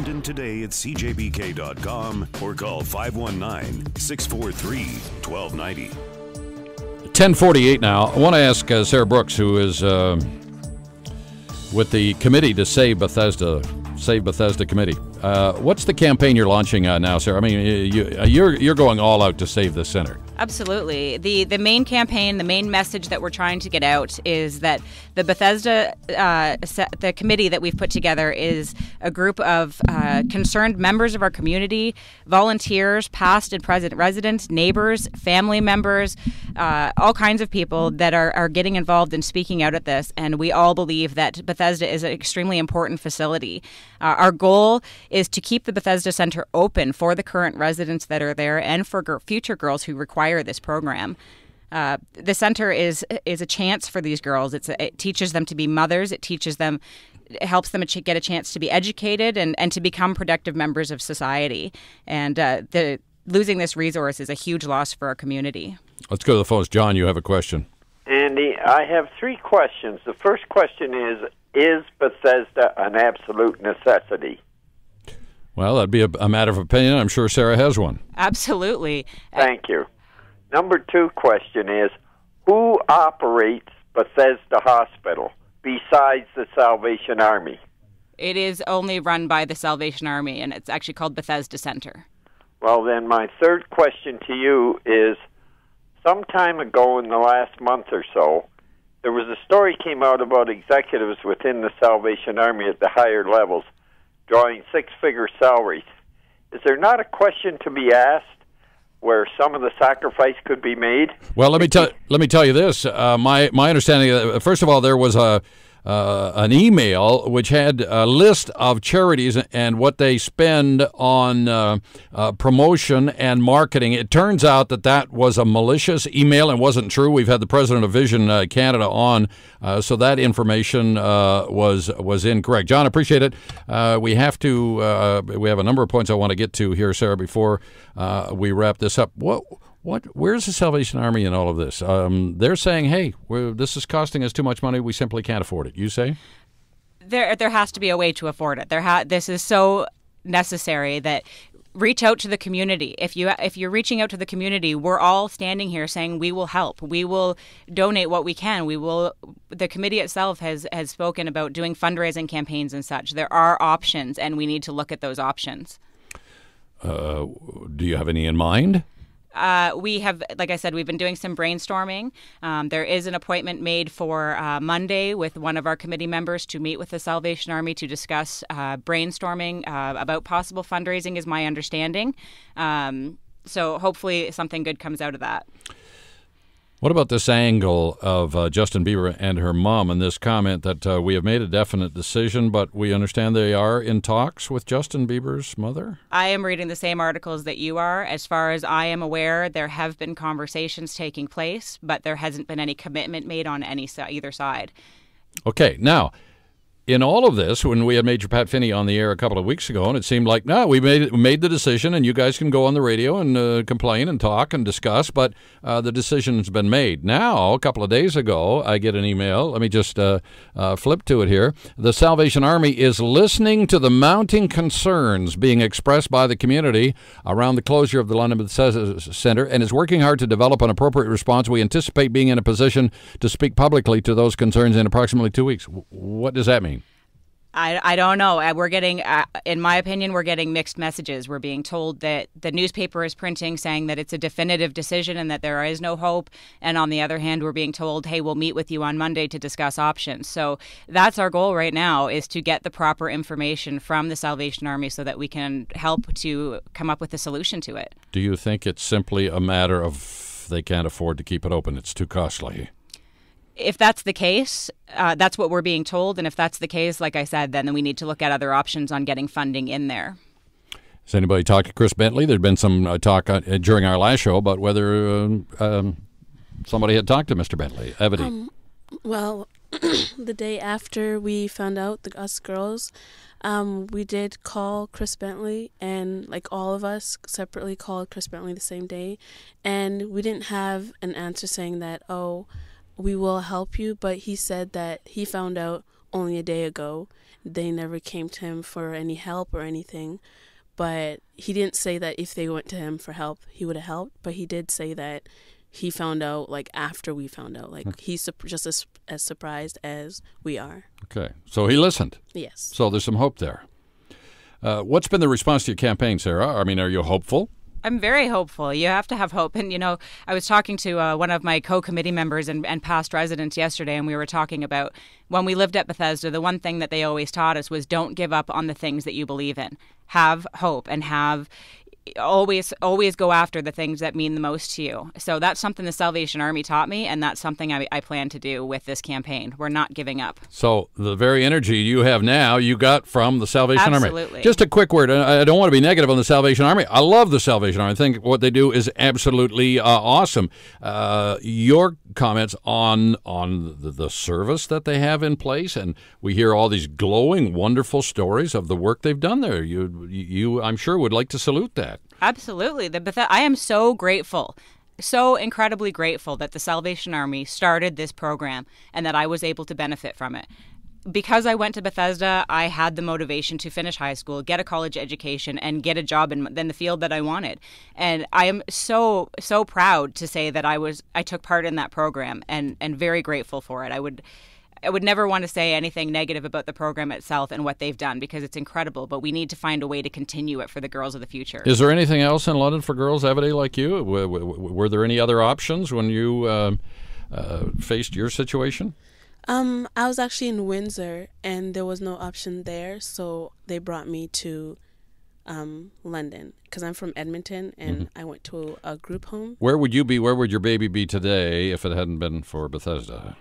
London today at CJBK.com or call 519-643-1290. 10:48 now. I want to ask Sarah Brooks, who is with the committee to Save Bethesda committee. What's the campaign you're launching now, Sarah? I mean, you're going all out to save this center. Absolutely. The main campaign, the main message that we're trying to get out is that the Bethesda, the committee that we've put together is a group of concerned members of our community, volunteers, past and present residents, neighbors, family members, all kinds of people that are getting involved in speaking out at this. And we all believe that Bethesda is an extremely important facility. Our goal is to keep the Bethesda Center open for the current residents that are there and for future girls who require this program. The center is a chance for these girls. It teaches them to be mothers. It helps them get a chance to be educated and to become productive members of society. And losing this resource is a huge loss for our community. Let's go to the phones. John, you have a question. Andy, I have 3 questions. The first question is Bethesda an absolute necessity? Well, that'd be a matter of opinion. I'm sure Sarah has one. Absolutely. Thank you. Number 2 question is, who operates Bethesda Hospital besides the Salvation Army? It is only run by the Salvation Army, and it's actually called Bethesda Center. Well, then my third question to you is, some time ago in the last month or so, there was a story came out about executives within the Salvation Army at the higher levels drawing 6-figure salaries. Is there not a question to be asked where some of the sacrifice could be made? Well, let me tell you this. My understanding, first of all, there was an email which had a list of charities and what they spend on promotion and marketing. It turns out that was a malicious email and wasn't true. We've had the president of Vision Canada on, so that information was incorrect. John, appreciate it. We have a number of points I want to get to here, Sarah, before we wrap this up. Where's the Salvation Army in all of this? They're saying, hey, this is costing us too much money. We simply can't afford it. You say? There has to be a way to afford it. This is so necessary that reach out to the community. If you're reaching out to the community, we're all standing here saying we will help. We will donate what we can. The committee itself has spoken about doing fundraising campaigns and such. There are options, and we need to look at those options. Do you have any in mind? We have, like I said, we've been doing some brainstorming. There is an appointment made for Monday with one of our committee members to meet with the Salvation Army to discuss brainstorming about possible fundraising, is my understanding. So hopefully something good comes out of that. What about this angle of Justin Bieber and her mom and this comment that we have made a definite decision, but we understand they are in talks with Justin Bieber's mother? I am reading the same articles that you are. As far as I am aware, there have been conversations taking place, but there hasn't been any commitment made on either side. Okay, now, in all of this, when we had Major Pat Finney on the air a couple of weeks ago, and it seemed like, no, we made the decision, and you guys can go on the radio and complain and talk and discuss, but the decision's been made. Now, a couple of days ago, I get an email. Let me just flip to it here. The Salvation Army is listening to the mounting concerns being expressed by the community around the closure of the London Bethesda Center and is working hard to develop an appropriate response. We anticipate being in a position to speak publicly to those concerns in approximately 2 weeks. What does that mean? I don't know. We're getting, in my opinion, we're getting mixed messages. We're being told that the newspaper is printing saying that it's a definitive decision and that there is no hope. And on the other hand, we're being told, hey, we'll meet with you on Monday to discuss options. So that's our goal right now, is to get the proper information from the Salvation Army so that we can help to come up with a solution to it. Do you think it's simply a matter of they can't afford to keep it open? It's too costly. If that's the case, that's what we're being told. And if that's the case, like I said, then we need to look at other options on getting funding in there. Has anybody talked to Chris Bentley? There'd been some talk during our last show about whether somebody had talked to Mr. Bentley. Evity. Well, the day after we found out, us girls, we did call Chris Bentley, and like all of us separately called Chris Bentley the same day. And we didn't have an answer saying that, we will help you, but he said that he found out only a day ago They never came to him for any help or anything. But he didn't say that if they went to him for help, he would have helped. But he did say that he found out, like, after we found out. Like, he's just as surprised as we are. Okay. So he listened. Yes. So there's some hope there. What's been the response to your campaign, Sarah? I mean, are you hopeful? I'm very hopeful. You have to have hope. And, I was talking to one of my co-committee members and past residents yesterday, and we were talking about when we lived at Bethesda, the one thing that they always taught us was don't give up on the things that you believe in. Have hope and always go after the things that mean the most to you. So that's something the Salvation Army taught me, and that's something I plan to do with this campaign. We're not giving up. So the very energy you have now, you got from the Salvation Army. Absolutely. Just a quick word. I don't want to be negative on the Salvation Army. I love the Salvation Army. I think what they do is absolutely awesome. Your comments on the service that they have in place, and we hear all these glowing, wonderful stories of the work they've done there. You I'm sure, would like to salute that. Absolutely. I am so grateful, so incredibly grateful that the Salvation Army started this program and that I was able to benefit from it. Because I went to Bethesda, I had the motivation to finish high school, get a college education, and get a job in the field that I wanted. And I am so proud to say that I took part in that program and very grateful for it. I would never want to say anything negative about the program itself and what they've done because it's incredible, but we need to find a way to continue it for the girls of the future. Is there anything else in London for girls, Evity, like you? Were there any other options when you faced your situation? I was actually in Windsor, and there was no option there, so they brought me to London because I'm from Edmonton, and I went to a group home. Where would you be? Where would your baby be today if it hadn't been for Bethesda?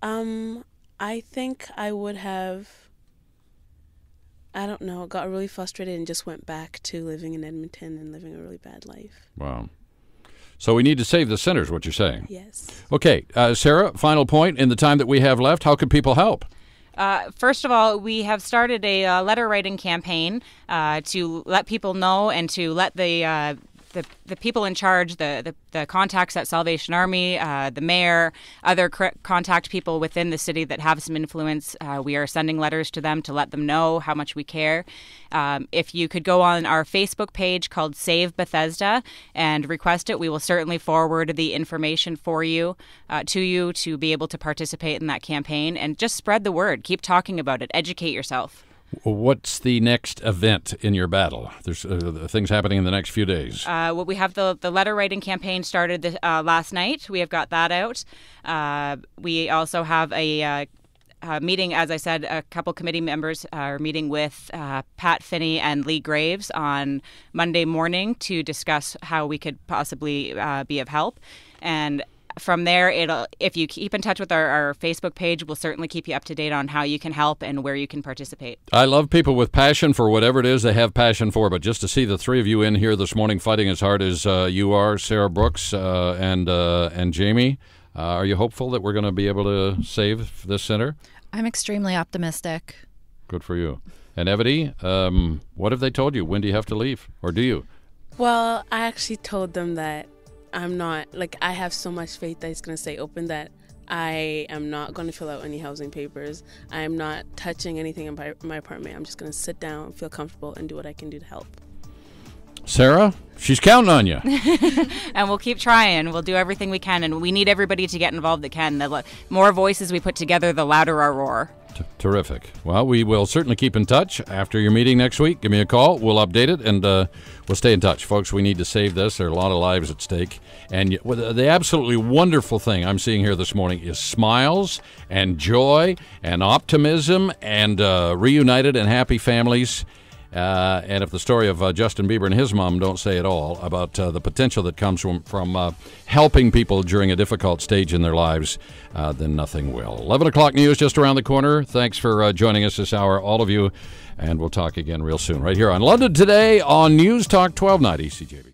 I think I would have, I don't know, got really frustrated and just went back to living in Edmonton and living a really bad life. Wow. So we need to save the center is what you're saying. Yes. Okay. Sarah, final point in the time that we have left. How can people help? First of all, we have started a letter writing campaign to let people know and to let the people in charge, the contacts at Salvation Army, the mayor, other contact people within the city that have some influence. We are sending letters to them to let them know how much we care. If you could go on our Facebook page called Save Bethesda and request it, we will certainly forward the information for you to be able to participate in that campaign and just spread the word. Keep talking about it. Educate yourself. What's the next event in your battle? There's things happening in the next few days. Well, we have the letter writing campaign started last night. We have got that out. We also have a meeting, as I said, a couple committee members are meeting with Pat Finney and Lee Graves on Monday morning to discuss how we could possibly be of help. And from there, if you keep in touch with our Facebook page, we'll certainly keep you up to date on how you can help and where you can participate. I love people with passion for whatever it is they have passion for, but just to see the three of you in here this morning fighting as hard as you are, Sarah Brooks and Jamie, are you hopeful that we're going to be able to save this center? I'm extremely optimistic. Good for you. And Evity, what have they told you? When do you have to leave? Or do you? Well, I actually told them that I'm not, I have so much faith that it's going to stay open that I am not going to fill out any housing papers. I am not touching anything in my apartment. I'm just going to sit down, feel comfortable, and do what I can do to help. Sarah, she's counting on you. And we'll keep trying. We'll do everything we can, and we need everybody to get involved that can. The more voices we put together, the louder our roar. Terrific. Well, we will certainly keep in touch after your meeting next week. Give me a call. We'll update it, and we'll stay in touch. Folks, we need to save this. There are a lot of lives at stake. And the absolutely wonderful thing I'm seeing here this morning is smiles and joy and optimism and reunited and happy families. And if the story of Justin Bieber and his mom don't say it all about the potential that comes from helping people during a difficult stage in their lives, then nothing will. 11 o'clock news just around the corner. Thanks for joining us this hour, all of you, and we'll talk again real soon right here on London Today on News Talk 1290 CJBK.